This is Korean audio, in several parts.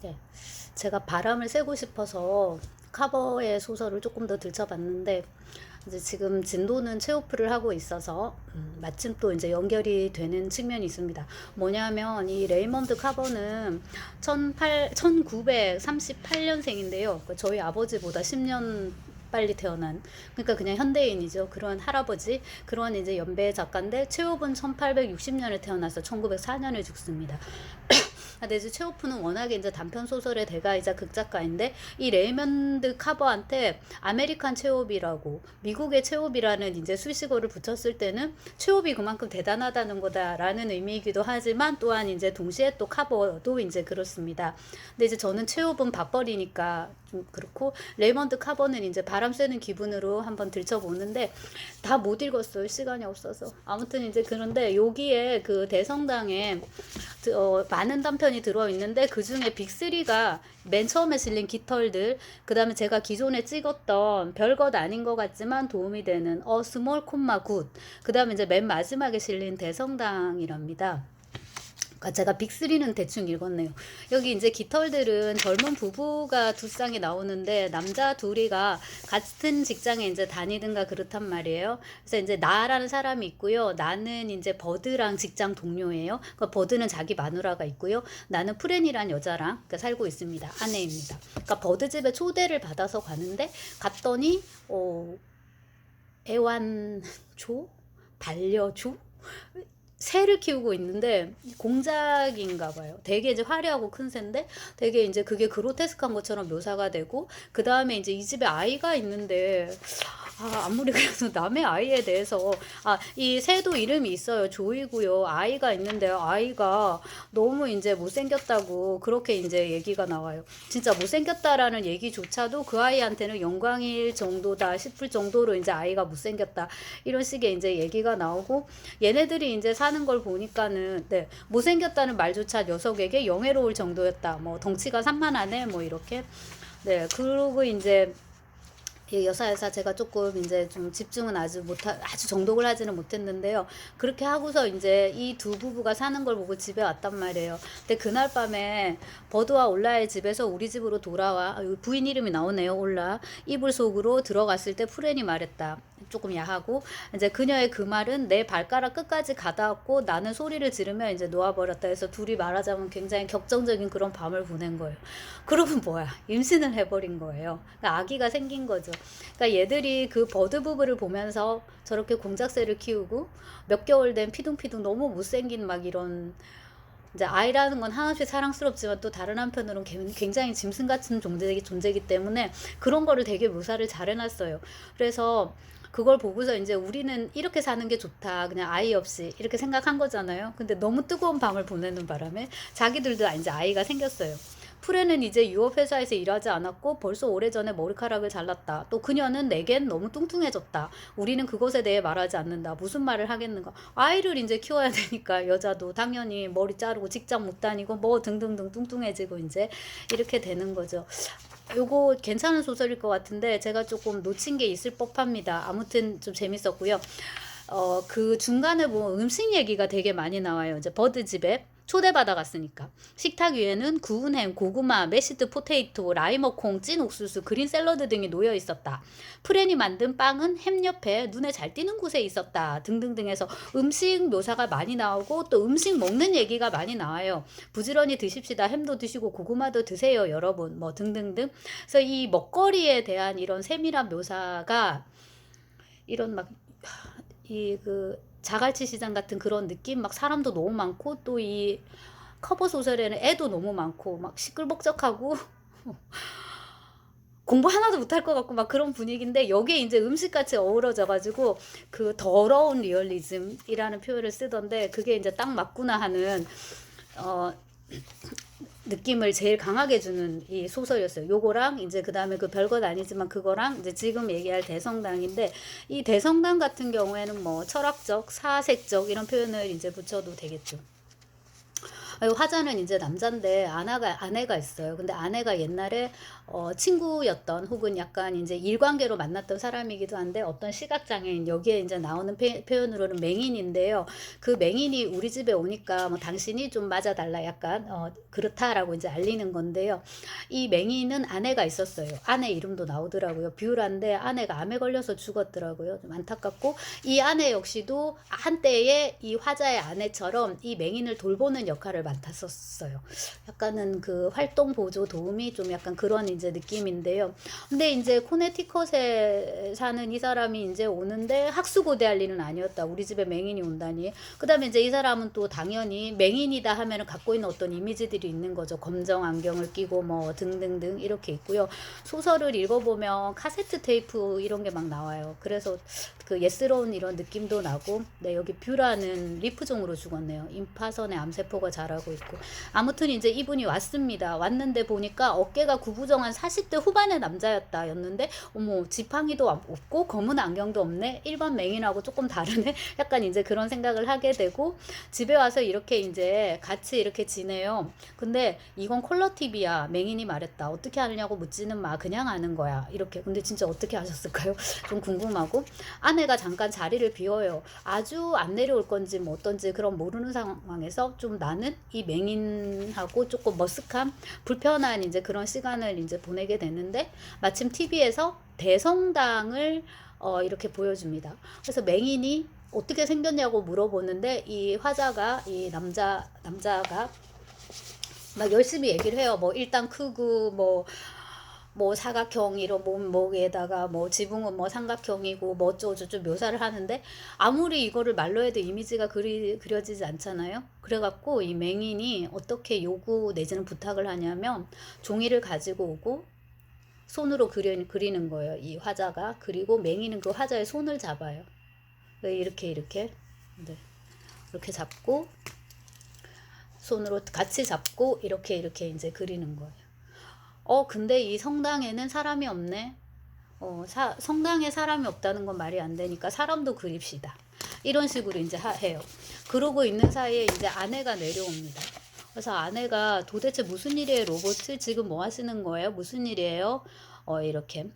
네. 제가 바람을 쐬고 싶어서 카버의 소설을 조금 더 들춰봤는데, 이제 지금 진도는 체오프를 하고 있어서 마침 또 이제 연결이 되는 측면이 있습니다. 뭐냐면 이 레이먼드 카버는 1938년생인데요. 저희 아버지보다 10년 빨리 태어난, 그러니까 그냥 현대인이죠. 그런 할아버지, 그런 이제 연배 작가인데, 체오프는 1860년에 태어나서 1904년에 죽습니다. 근데 이제 체호프는 워낙에 이제 단편 소설의 대가이자 극작가인데, 이 레이먼드 카버한테 아메리칸 체홉이라고, 미국의 체홉이라는 이제 수식어를 붙였을 때는 체홉이 그만큼 대단하다는 거다라는 의미이기도 하지만, 또한 이제 동시에 또 카버도 이제 그렇습니다. 근데 이제 저는 체홉은 밥벌이니까 좀 그렇고, 레이먼드 카버는 이제 바람 쐬는 기분으로 한번 들춰보는데 다 못 읽었어요. 시간이 없어서. 아무튼 이제 그런데 여기에 그 대성당에 많은 단편이 들어있는데, 그 중에 빅3가 맨 처음에 실린 깃털들, 그 다음에 제가 기존에 찍었던 별것 아닌 것 같지만 도움이 되는 스몰 콤마 굿, 그 다음에 이제 맨 마지막에 실린 대성당이랍니다. 제가 빅3는 대충 읽었네요. 여기 이제 깃털들은 젊은 부부가 두 쌍이 나오는데, 남자 둘이가 같은 직장에 이제 다니든가 그렇단 말이에요. 그래서 이제 나라는 사람이 있고요. 나는 이제 버드랑 직장 동료예요. 그러니까 버드는 자기 마누라가 있고요. 나는 프렌이란 여자랑 그러니까 살고 있습니다. 아내입니다. 그러니까 버드 집에 초대를 받아서 가는데, 갔더니 애완조? 반려조? 새를 키우고 있는데, 공작인가 봐요. 되게 이제 화려하고 큰 새인데, 되게 이제 그게 그로테스크한 것처럼 묘사가 되고, 그 다음에 이제 이 집에 아이가 있는데, 아무리 그래도 남의 아이에 대해서, 이 새도 이름이 있어요. 조이고요. 아이가 있는데요. 아이가 너무 이제 못생겼다고 그렇게 이제 얘기가 나와요. 진짜 못생겼다라는 얘기조차도 그 아이한테는 영광일 정도다 싶을 정도로 이제 아이가 못생겼다. 이런 식의 이제 얘기가 나오고, 얘네들이 이제 사는 걸 보니까는, 네, 못생겼다는 말조차 녀석에게 영예로울 정도였다. 뭐 덩치가 산만하네. 뭐 이렇게. 네, 그러고 이제 이 여사에서 제가 조금 이제 좀 집중은 아주 정독을 하지는 못했는데요. 그렇게 하고서 이제 이 두 부부가 사는 걸 보고 집에 왔단 말이에요. 근데 그날 밤에 버드와 올라의 집에서 우리 집으로 돌아와, 부인 이름이 나오네요. 올라. 이불 속으로 들어갔을 때 프렌이 말했다. 조금 야하고, 이제 그녀의 그 말은 내 발가락 끝까지 가닿았고 나는 소리를 지르며 이제 놓아버렸다 해서, 둘이 말하자면 굉장히 격정적인 그런 밤을 보낸 거예요. 그러고 뭐야, 임신을 해버린 거예요. 그러니까 아기가 생긴 거죠. 그러니까 얘들이 그 버드 부부를 보면서 저렇게 공작새를 키우고, 몇 개월 된 피둥피둥 너무 못생긴 막 이런, 이제 아이라는 건 하나씩 사랑스럽지만 또 다른 한편으로는 굉장히 짐승 같은 존재이기 때문에 그런 거를 되게 묘사를 잘 해놨어요. 그래서 그걸 보고서 이제 우리는 이렇게 사는 게 좋다, 그냥 아이 없이, 이렇게 생각한 거잖아요. 근데 너무 뜨거운 밤을 보내는 바람에 자기들도 이제 아이가 생겼어요. 프레는 이제 유업회사에서 일하지 않았고 벌써 오래전에 머리카락을 잘랐다. 또 그녀는 내겐 너무 뚱뚱해졌다. 우리는 그것에 대해 말하지 않는다. 무슨 말을 하겠는가. 아이를 이제 키워야 되니까 여자도 당연히 머리 자르고 직장 못 다니고 뭐 등등등 뚱뚱해지고 이제 이렇게 되는 거죠. 요거 괜찮은 소설일 것 같은데 제가 조금 놓친 게 있을 법합니다. 아무튼 좀 재밌었고요. 그 중간에 보면 음식 얘기가 되게 많이 나와요. 이제 버드집에 초대받아 갔으니까. 식탁 위에는 구운 햄, 고구마, 메시드 포테이토, 라이머콩, 찐 옥수수, 그린 샐러드 등이 놓여 있었다. 프렌이 만든 빵은 햄 옆에 눈에 잘 띄는 곳에 있었다. 등등등 해서 음식 묘사가 많이 나오고, 또 음식 먹는 얘기가 많이 나와요. 부지런히 드십시다. 햄도 드시고 고구마도 드세요, 여러분. 뭐 등등등. 그래서 이 먹거리에 대한 이런 세밀한 묘사가, 이런 막 그 자갈치 시장 같은 그런 느낌, 막 사람도 너무 많고, 또 이 커버 소설에는 애도 너무 많고 막 시끌벅적하고 공부 하나도 못할 것 같고 막 그런 분위기인데, 여기에 이제 음식같이 어우러져 가지고 그 더러운 리얼리즘이라는 표현을 쓰던데, 그게 이제 딱 맞구나 하는 어 느낌을 제일 강하게 주는 이 소설이었어요. 요거랑 이제 그 다음에 그 별것 아니지만 그거랑 이제 지금 얘기할 대성당인데, 이 대성당 같은 경우에는 뭐 철학적, 사색적 이런 표현을 이제 붙여도 되겠죠. 화자는 이제 남잔데 아내가 있어요. 근데 아내가 옛날에 친구였던 혹은 약간 이제 일관계로 만났던 사람이기도 한데 어떤 시각장애인, 여기에 이제 나오는 표현으로는 맹인인데요. 그 맹인이 우리 집에 오니까 뭐 당신이 좀 맞아달라 약간 그렇다라고 이제 알리는 건데요. 이 맹인은 아내가 있었어요. 아내 이름도 나오더라고요. 뷰라인데 아내가 암에 걸려서 죽었더라고요. 좀 안타깝고, 이 아내 역시도 한때의 이 화자의 아내처럼 이 맹인을 돌보는 역할을 맡았었어요. 약간은 그 활동 보조 도우미 좀 약간 그런 이제 느낌인데요. 근데 이제 코네티컷에 사는 이 사람이 이제 오는데 학수고대할 일은 아니었다. 우리 집에 맹인이 온다니. 그 다음에 이제 이 사람은 또 당연히 맹인이다 하면은 갖고 있는 어떤 이미지들이 있는 거죠. 검정 안경을 끼고 뭐 등등등 이렇게 있고요. 소설을 읽어보면 카세트 테이프 이런 게 막 나와요. 그래서 그 예스러운 이런 느낌도 나고, 네, 여기 뷰라는 리프종으로 죽었네요. 임파선에 암세포가 자라고 있고. 아무튼 이제 이분이 왔습니다. 왔는데 보니까 어깨가 구부정한 40대 후반의 남자였다 였는데, 어머, 지팡이도 없고 검은 안경도 없네. 일반 맹인하고 조금 다르네. 약간 이제 그런 생각을 하게 되고, 집에 와서 이렇게 이제 같이 이렇게 지내요. 근데 이건 컬러 TV야. 맹인이 말했다. 어떻게 하느냐고 묻지는 마. 그냥 아는 거야. 이렇게. 근데 진짜 어떻게 하셨을까요? 좀 궁금하고. 아내가 잠깐 자리를 비워요. 아주 안 내려올 건지 뭐 어떤지 그런 모르는 상황에서 좀 나는 이 맹인하고 조금 머쓱한 불편한 이제 그런 시간을 이제 보내게 되는데, 마침 TV에서 대성당을 이렇게 보여줍니다. 그래서 맹인이 어떻게 생겼냐고 물어보는데, 이 화자가, 이 남자가 막 열심히 얘기를 해요. 뭐 일단 크고 뭐 사각형 이런 몸목에다가 뭐 지붕은 뭐 삼각형이고 뭐 어쩌고저쩌고 묘사를 하는데, 아무리 이거를 말로 해도 이미지가 그려지지 않잖아요. 그래갖고 이 맹인이 어떻게 요구 내지는 부탁을 하냐면, 종이를 가지고 오고 손으로 그리는 거예요. 이 화자가. 그리고 맹인은 그 화자의 손을 잡아요. 이렇게 네. 이렇게 잡고 손으로 같이 잡고 이렇게 이제 그리는 거예요. 근데 이 성당에는 사람이 없네. 성당에 사람이 없다는 건 말이 안 되니까 사람도 그립시다. 이런 식으로 이제 해요. 그러고 있는 사이에 이제 아내가 내려옵니다. 그래서 아내가 도대체 무슨 일이에요, 로버트? 지금 뭐 하시는 거예요? 무슨 일이에요? 이렇게.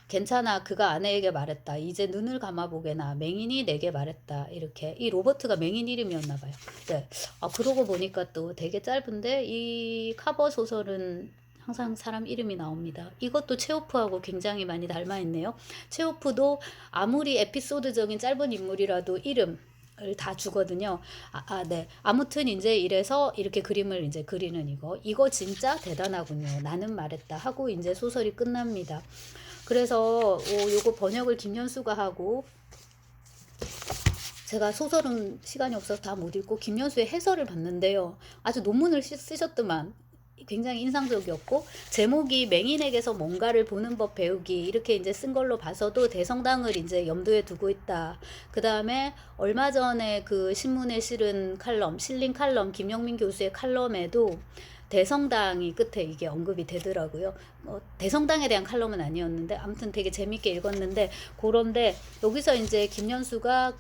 괜찮아. 그가 아내에게 말했다. 이제 눈을 감아보게나. 맹인이 내게 말했다. 이렇게. 이 로버트가 맹인 이름이었나 봐요. 네. 그러고 보니까 또 되게 짧은데, 이 카버 소설은 항상 사람 이름이 나옵니다. 이것도 체오프하고 굉장히 많이 닮아 있네요. 체오프도 아무리 에피소드적인 짧은 인물이라도 이름을 다 주거든요. 네. 아무튼 이제 이래서 이렇게 그림을 이제 그리는 이거 진짜 대단하군요. 나는 말했다 하고 이제 소설이 끝납니다. 그래서 요거 번역을 김연수가 하고, 제가 소설은 시간이 없어서 다 못 읽고 김연수의 해설을 봤는데요. 아주 논문을 쓰셨더만. 굉장히 인상적이었고, 제목이 맹인에게서 뭔가를 보는 법 배우기 이렇게 이제 쓴 걸로 봐서도 대성당을 이제 염두에 두고 있다. 그 다음에 얼마 전에 그 신문에 실린 칼럼 김영민 교수의 칼럼에도 대성당이 끝에 이게 언급이 되더라고요. 대성당에 대한 칼럼은 아니었는데 아무튼 되게 재밌게 읽었는데, 그런데 여기서 이제 김연수가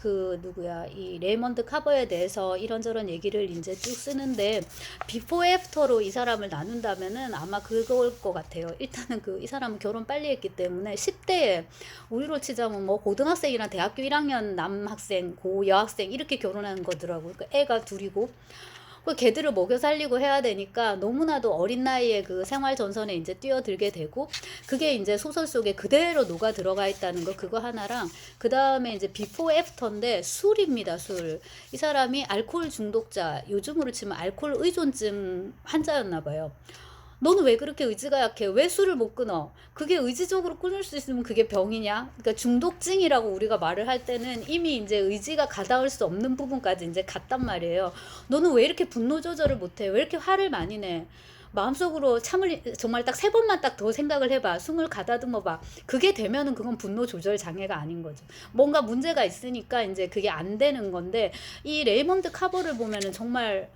이 레이먼드 카버에 대해서 이런저런 얘기를 이제 쭉 쓰는데, 비포 애프터로 이 사람을 나눈다면은 아마 그걸 것 같아요. 일단은 이 사람은 결혼 빨리 했기 때문에 10대에 우리로 치자면 뭐 고등학생이랑 대학교 1학년 남학생, 여학생 이렇게 결혼하는 거더라고요. 그러니까 애가 둘이고, 걔들을 먹여 살리고 해야 되니까 너무나도 어린 나이에 그 생활 전선에 이제 뛰어들게 되고, 그게 이제 소설 속에 그대로 녹아 들어가 있다는 거, 그거 하나랑, 그 다음에 이제 비포 애프터인데 술입니다. 술. 이 사람이 알코올 중독자, 요즘으로 치면 알코올 의존증 환자였나 봐요. 너는 왜 그렇게 의지가 약해? 왜 술을 못 끊어? 그게 의지적으로 끊을 수 있으면 그게 병이냐? 그러니까 중독증이라고 우리가 말을 할 때는 이미 이제 의지가 가닿을 수 없는 부분까지 이제 갔단 말이에요. 너는 왜 이렇게 분노 조절을 못해? 왜 이렇게 화를 많이 내? 마음속으로 정말 딱 3번만 딱 더 생각을 해봐. 숨을 가다듬어봐. 그게 되면은 그건 분노 조절 장애가 아닌 거죠. 뭔가 문제가 있으니까 이제 그게 안 되는 건데, 이 레이먼드 카버를 보면은 정말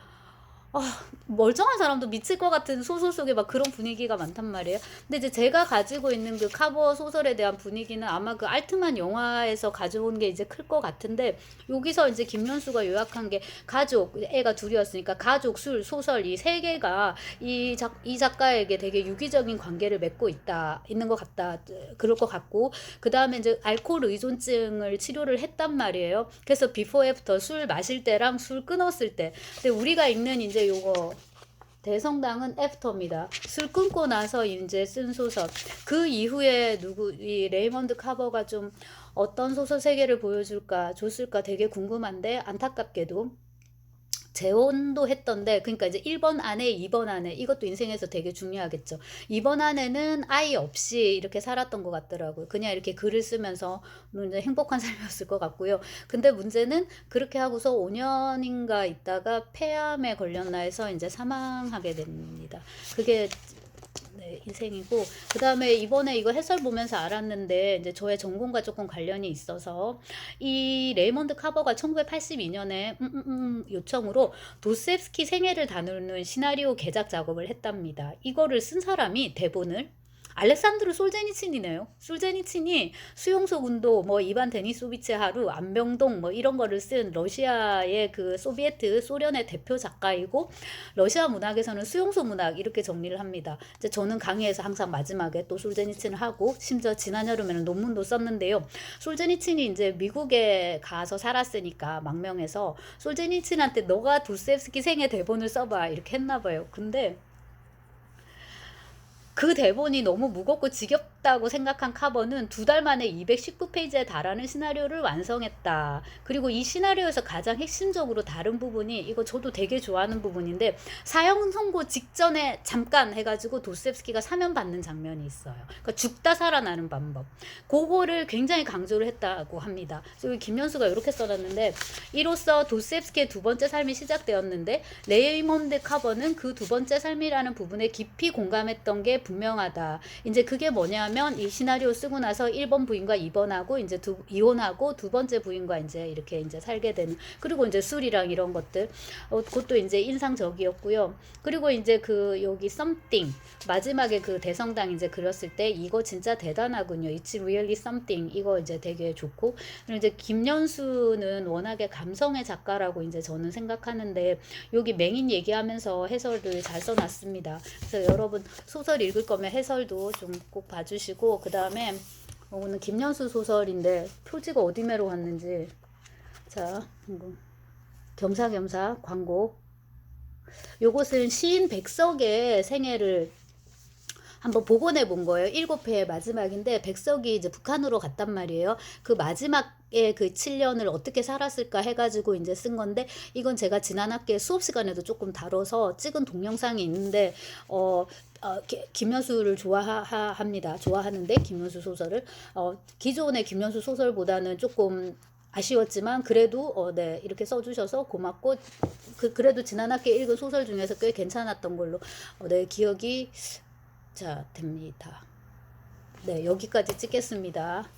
멀쩡한 사람도 미칠 것 같은 소설 속에 막 그런 분위기가 많단 말이에요. 근데 이제 제가 가지고 있는 그 카버 소설에 대한 분위기는 아마 그 알트만 영화에서 가져온 게 이제 클 것 같은데, 여기서 이제 김연수가 요약한 게 가족, 애가 둘이었으니까 가족, 술, 소설 이 세 개가 이 작가에게 되게 유기적인 관계를 맺고 있는 것 같다. 그럴 것 같고, 그 다음에 이제 알코올 의존증을 치료를 했단 말이에요. 그래서 비포 애프터 술 마실 때랑 술 끊었을 때. 근데 우리가 읽는 이제 요거 대성당은 애프터입니다. 술 끊고 나서 이제 쓴 소설. 그 이후에 이 레이먼드 카버가 좀 어떤 소설 세계를 줬을까 되게 궁금한데, 안타깝게도 재혼도 했던데, 그러니까 이제 1번 아내, 2번 아내, 이것도 인생에서 되게 중요하겠죠. 2번 아내는 아이 없이 이렇게 살았던 것 같더라고요. 그냥 이렇게 글을 쓰면서 이제 행복한 삶이었을 것 같고요. 근데 문제는 그렇게 하고서 5년인가 있다가 폐암에 걸렸나 해서 이제 사망하게 됩니다. 그게 네, 인생이고, 그 다음에 이번에 이거 해설 보면서 알았는데, 이제 저의 전공과 조금 관련이 있어서, 이 레이먼드 카버가 1982년에 요청으로 도스옙스키 생애를 다루는 시나리오 개작 작업을 했답니다. 이거를 쓴 사람이 대본을 알렉산드르 솔제니친이네요. 솔제니친이 수용소 군도, 뭐 이반 데니소비치 하루, 안병동 뭐 이런 거를 쓴 러시아의 그 소련의 대표 작가이고, 러시아 문학에서는 수용소 문학 이렇게 정리를 합니다. 이제 저는 강의에서 항상 마지막에 또 솔제니친을 하고, 심지어 지난 여름에는 논문도 썼는데요. 솔제니친이 이제 미국에 가서 살았으니까 망명해서 솔제니친한테 너가 도스옙스키 생애 대본을 써봐 이렇게 했나 봐요. 근데 그 대본이 너무 무겁고 지겹다고 생각한 카버는 2달 만에 219페이지에 달하는 시나리오를 완성했다. 그리고 이 시나리오에서 가장 핵심적으로 다른 부분이, 이거 저도 되게 좋아하는 부분인데, 사형 선고 직전에 잠깐 해가지고 도스옙스키가 사면받는 장면이 있어요. 그러니까 죽다 살아나는 방법. 그거를 굉장히 강조를 했다고 합니다. 그래서 김연수가 이렇게 써놨는데, 이로써 도스옙스키의 두 번째 삶이 시작되었는데, 레이먼드 카버는 그 두 번째 삶이라는 부분에 깊이 공감했던 게 분명하다. 이제 그게 뭐냐면, 이 시나리오 쓰고 나서 1번 부인과 2번하고 이제 이혼하고 두 번째 부인과 이제 이렇게 이제 살게 되는, 그리고 이제 술이랑 이런 것들, 그것도 이제 인상적이었고요. 그리고 이제 그 여기 something 마지막에 그 대성당 이제 그렸을 때 이거 진짜 대단하군요. It's really something. 이거 이제 되게 좋고, 그리고 이제 김연수는 워낙에 감성의 작가라고 이제 저는 생각하는데, 여기 맹인 얘기하면서 해설을 잘 써놨습니다. 그래서 여러분 소설 읽을 거면 해설도 좀 꼭 봐주시고, 그 다음에 오늘 김연수 소설인데 표지가 어디매로 왔는지, 자, 이거 겸사겸사 광고. 요것은 시인 백석의 생애를 한번 복원해 본 거예요. 7회의 마지막인데, 백석이 이제 북한으로 갔단 말이에요. 그 마지막에 그 7년을 어떻게 살았을까 해가지고 이제 쓴 건데, 이건 제가 지난 학기에 수업 시간에도 조금 다뤄서 찍은 동영상이 있는데, 김연수를 좋아합니다. 좋아하는데, 김연수 소설을. 기존의 김연수 소설보다는 조금 아쉬웠지만 그래도 네, 이렇게 써주셔서 고맙고, 그래도 지난 학기에 읽은 소설 중에서 꽤 괜찮았던 걸로 네, 기억이 됩니다. 네, 여기까지 찍겠습니다.